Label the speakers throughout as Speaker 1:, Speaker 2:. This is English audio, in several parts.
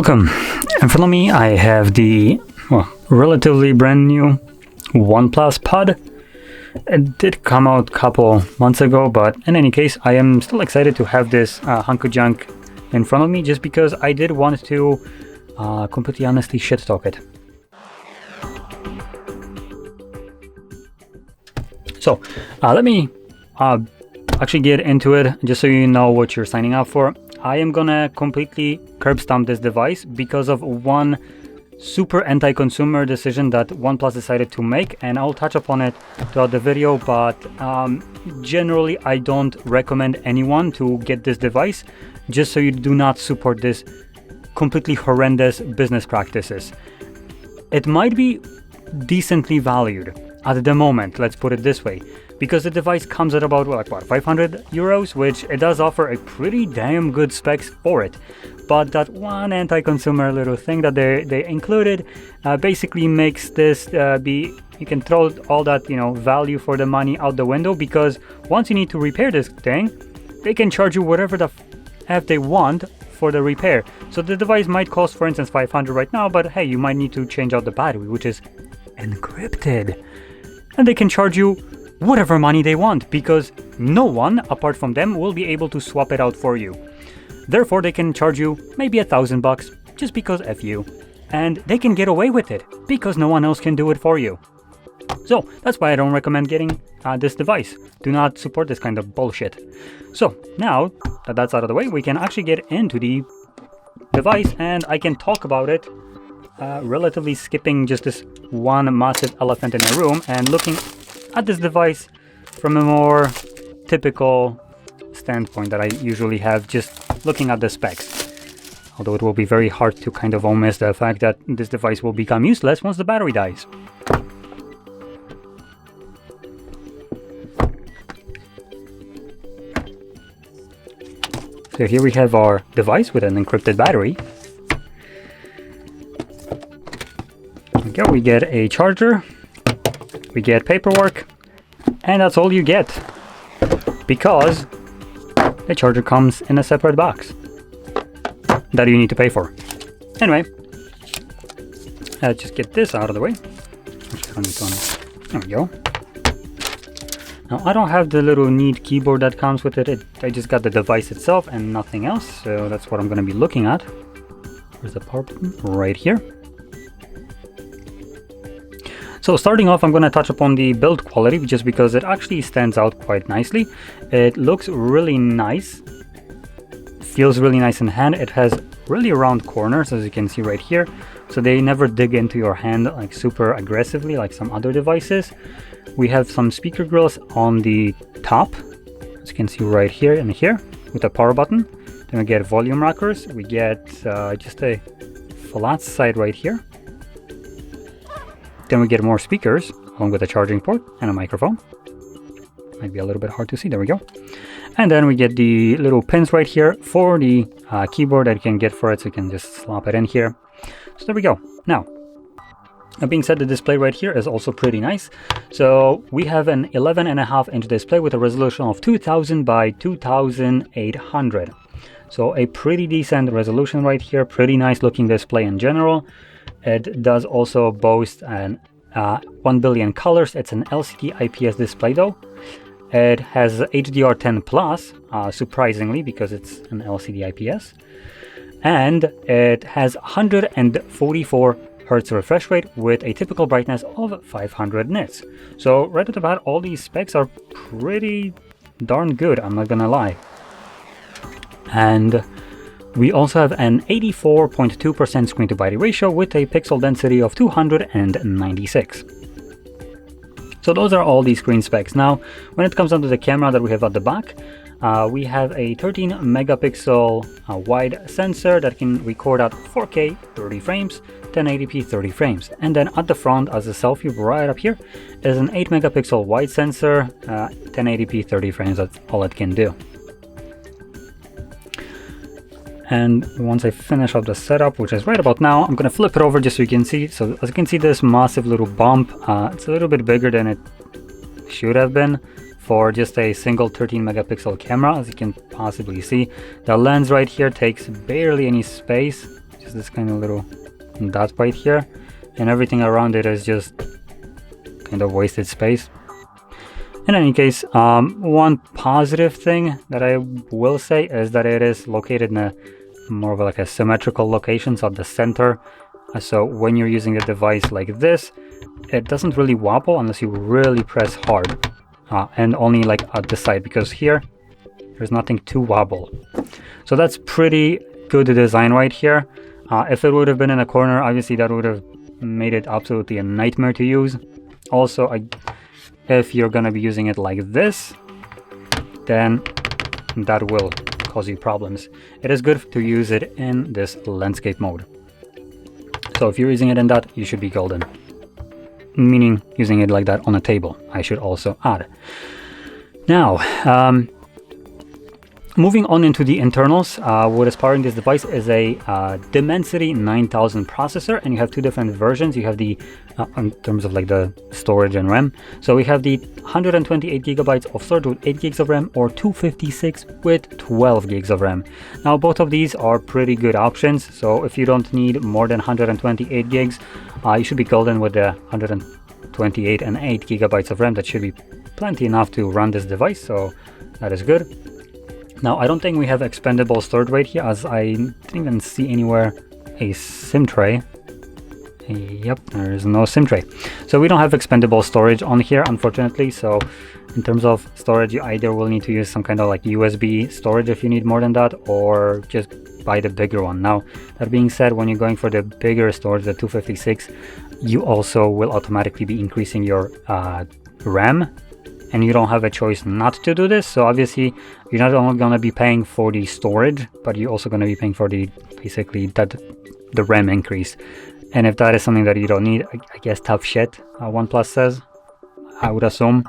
Speaker 1: Welcome. In front of me I have the relatively brand new OnePlus Pad. It did come out a couple months ago, but in any case I am still excited to have this hunk of junk in front of me, just because I did want to completely honestly shit talk it. So let me actually get into it, just so you know what you're signing up for. I am gonna completely curb stomp this device because of one super anti-consumer decision that OnePlus decided to make, and I'll touch upon it throughout the video, but generally I don't recommend anyone to get this device, just so you do not support this completely horrendous business practices. It might be decently valued at the moment, let's put it this way, because the device comes at about what 500 euros, which it does offer a pretty damn good specs for it. But that one anti-consumer little thing that they included basically makes this you can throw all that value for the money out the window, because once you need to repair this thing, they can charge you whatever the f they want for the repair. So the device might cost, for instance, 500 right now, but hey, you might need to change out the battery, which is encrypted, and they can charge you whatever money they want, because no one apart from them will be able to swap it out for you. Therefore, they can charge you maybe $1,000 just because F you, and they can get away with it because no one else can do it for you. So that's why I don't recommend getting this device. Do not support this kind of bullshit. So now that that's out of the way, we can actually get into the device and I can talk about it, relatively skipping just this one massive elephant in the room and looking at this device from a more typical standpoint that I usually have, just looking at the specs. Although it will be very hard to kind of omit the fact that this device will become useless once the battery dies. So here we have our device with an encrypted battery. Okay, we get a charger. We get paperwork, and that's all you get, because the charger comes in a separate box that you need to pay for. Anyway, let's just get this out of the way. There we go. Now I don't have the little neat keyboard that comes with it. I just got the device itself and nothing else, so that's what I'm going to be looking at. Where's the power button? Right here. So starting off, I'm going to touch upon the build quality, just because it actually stands out quite nicely. It looks really nice, feels really nice in hand. It has really round corners, as you can see right here, so they never dig into your hand like super aggressively like some other devices. We have some speaker grills on the top, as you can see right here and here, with a power button. Then we get volume rockers. We get just a flat side right here. Then we get more speakers, along with a charging port and a microphone. Might be a little bit hard to see, there we go. And then we get the little pins right here for the keyboard that you can get for it, so you can just slap it in here. So there we go. Now, that being said, the display right here is also pretty nice. So we have an 11.5-inch display with a resolution of 2000 by 2800. So a pretty decent resolution right here, pretty nice looking display in general. It does also boast an 1 billion colors. It's an LCD IPS display though. It has HDR10 Plus, surprisingly, because it's an LCD IPS. And it has 144 Hz refresh rate with a typical brightness of 500 nits. So right off the bat, all these specs are pretty darn good, I'm not gonna lie. And we also have an 84.2% screen to body ratio with a pixel density of 296. So those are all the screen specs. Now, when it comes down to the camera that we have at the back, we have a 13 megapixel wide sensor that can record at 4K 30 frames, 1080p 30 frames. And then at the front, as a selfie right up here, is an 8 megapixel wide sensor, 1080p 30 frames, that's all it can do. And once I finish up the setup, which is right about now, I'm going to flip it over just so you can see. So as you can see, this massive little bump, it's a little bit bigger than it should have been for just a single 13 megapixel camera. As you can possibly see, the lens right here takes barely any space just this kind of little dot right here, and everything around it is just kind of wasted space. In any case, one positive thing that I will say is that it is located in a more of like a symmetrical location, so at the center. So when you're using a device like this, it doesn't really wobble unless you really press hard, and only like at the side, because here there's nothing to wobble. So that's pretty good design right here. If it would have been in a corner, obviously that would have made it absolutely a nightmare to use. Also, if you're gonna be using it like this, then that will cause you problems. It is good to use it in this landscape mode. So if you're using it in that, you should be golden. Meaning using it like that on a table, I should also add. Now, moving on into the internals, what is powering this device is a Dimensity 9000 processor, and you have two different versions. You have the, in terms of like the storage and RAM. So we have the 128 gigabytes of storage with 8 gigs of RAM, or 256 with 12 gigs of RAM. Now both of these are pretty good options. So if you don't need more than 128 gigs, you should be golden with the 128 and 8 gigabytes of RAM. That should be plenty enough to run this device, so that is good. Now, I don't think we have expendable storage right here, as I didn't even see anywhere a SIM tray. Yep, there is no SIM tray. So we don't have expendable storage on here, unfortunately. So in terms of storage, you either will need to use some kind of like USB storage if you need more than that, or just buy the bigger one. Now, that being said, when you're going for the bigger storage, the 256, you also will automatically be increasing your RAM, and you don't have a choice not to do this. So obviously you're not only going to be paying for the storage, but you're also going to be paying for the the RAM increase. And if that is something that you don't need, I guess tough shit, OnePlus says, I would assume.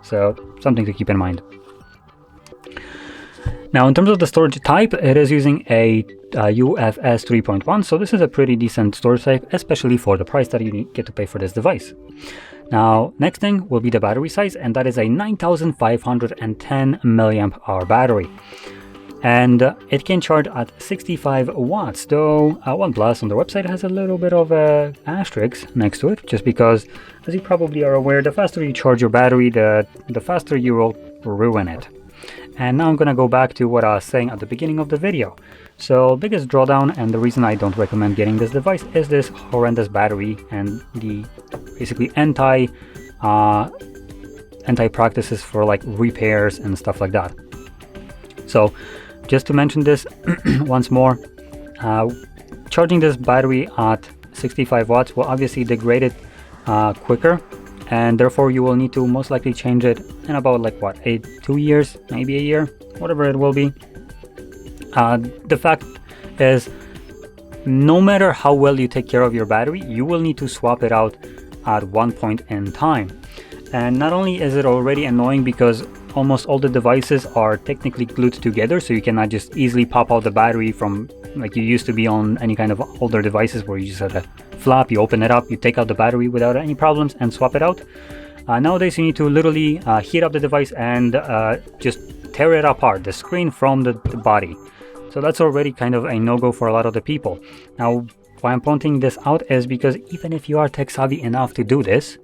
Speaker 1: So something to keep in mind. Now in terms of the storage type, it is using a UFS 3.1, so this is a pretty decent storage type, especially for the price that you get to pay for this device. Now, next thing will be the battery size, and that is a 9510 milliamp hour battery. And it can charge at 65 watts, though OnePlus on their website has a little bit of a asterisk next to it, just because, as you probably are aware, the faster you charge your battery, the faster you will ruin it. And now I'm gonna go back to what I was saying at the beginning of the video. So biggest drawdown, and the reason I don't recommend getting this device, is this horrendous battery and the basically anti practices for like repairs and stuff like that. So just to mention this once more, charging this battery at 65 watts will obviously degrade it quicker, and therefore you will need to most likely change it in about like what, 2 years, maybe a year, whatever it will be. The fact is, no matter how well you take care of your battery, you will need to swap it out at one point in time. And not only is it already annoying because almost all the devices are technically glued together, so you cannot just easily pop out the battery from like you used to be on any kind of older devices where you just had a flap, you open it up, you take out the battery without any problems and swap it out. Nowadays you need to literally heat up the device and just tear it apart, the screen from the body. So that's already kind of a no-go for a lot of the people. Now, why I'm pointing this out is because even if you are tech savvy enough to do this,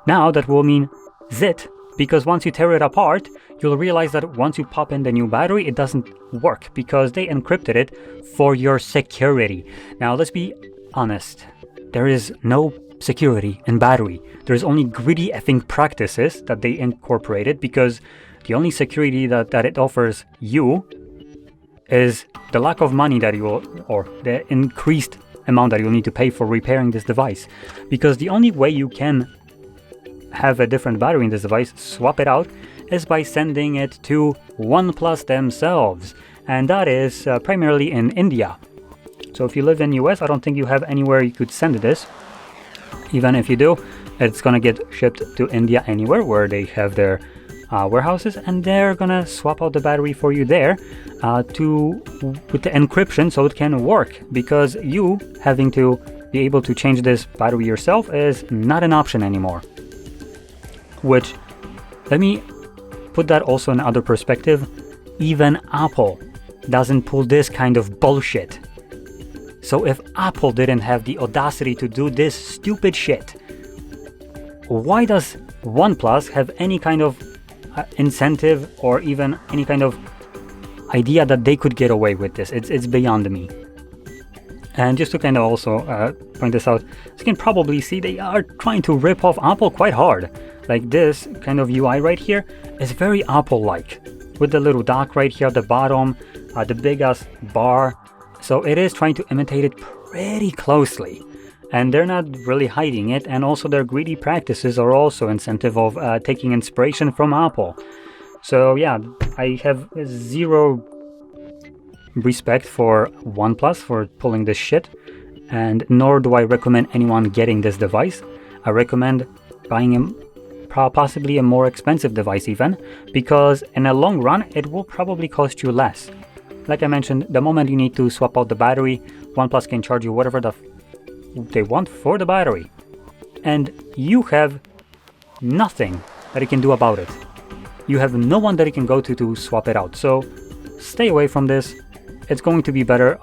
Speaker 1: now that will mean zit, because once you tear it apart, you'll realize that once you pop in the new battery, it doesn't work because they encrypted it for your security. Now, let's be honest. There is no security in battery. There's only greedy effing practices that they incorporated, because the only security that it offers you is the lack of money that you will, or the increased amount that you'll need to pay for repairing this device. Because the only way you can have a different battery in this device, swap it out, is by sending it to OnePlus themselves, and that is primarily in India. So if you live in US, I don't think you have anywhere you could send this. Even if you do, it's gonna get shipped to India anywhere where they have their warehouses, and they're gonna swap out the battery for you there with the encryption so it can work, because you having to be able to change this battery yourself is not an option anymore. Which, let me put that also in other perspective, even Apple doesn't pull this kind of bullshit. So if Apple didn't have the audacity to do this stupid shit, why does OnePlus have any kind of incentive or even any kind of idea that they could get away with this? It's beyond me. And just to kind of also point this out, as you can probably see, they are trying to rip off Apple quite hard. Like this kind of UI right here is very Apple-like, with the little dock right here at the bottom, the big ass bar. So it is trying to imitate it pretty closely. And they're not really hiding it, and also their greedy practices are also incentive of taking inspiration from Apple. So yeah, I have zero respect for OnePlus for pulling this shit, and nor do I recommend anyone getting this device. I recommend buying possibly a more expensive device even, because in the long run it will probably cost you less. Like I mentioned, the moment you need to swap out the battery, OnePlus can charge you whatever they want for the battery, and you have nothing that you can do about it. You have no one that you can go to swap it out. So stay away from this. It's going to be better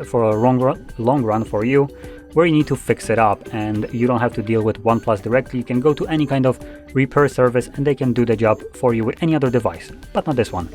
Speaker 1: for a long run for you, where you need to fix it up and you don't have to deal with OnePlus directly. You can go to any kind of repair service and they can do the job for you with any other device, but not this one.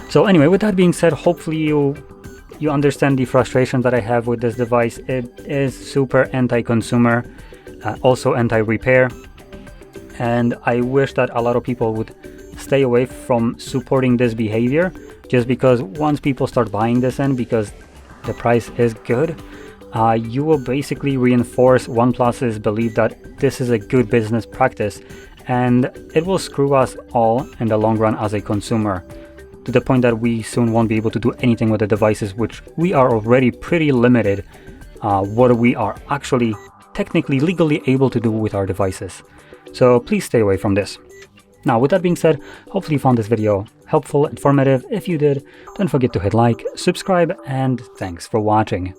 Speaker 1: So anyway, with that being said, hopefully you understand the frustration that I have with this device. It is super anti-consumer, also anti-repair, and I wish that a lot of people would stay away from supporting this behavior, just because once people start buying this in because the price is good, you will basically reinforce OnePlus's belief that this is a good business practice, and it will screw us all in the long run as a consumer, to the point that we soon won't be able to do anything with the devices, which we are already pretty limited what we are actually technically legally able to do with our devices. So please stay away from this. Now, with that being said, hopefully you found this video helpful, informative. If you did, don't forget to hit like, subscribe, and thanks for watching.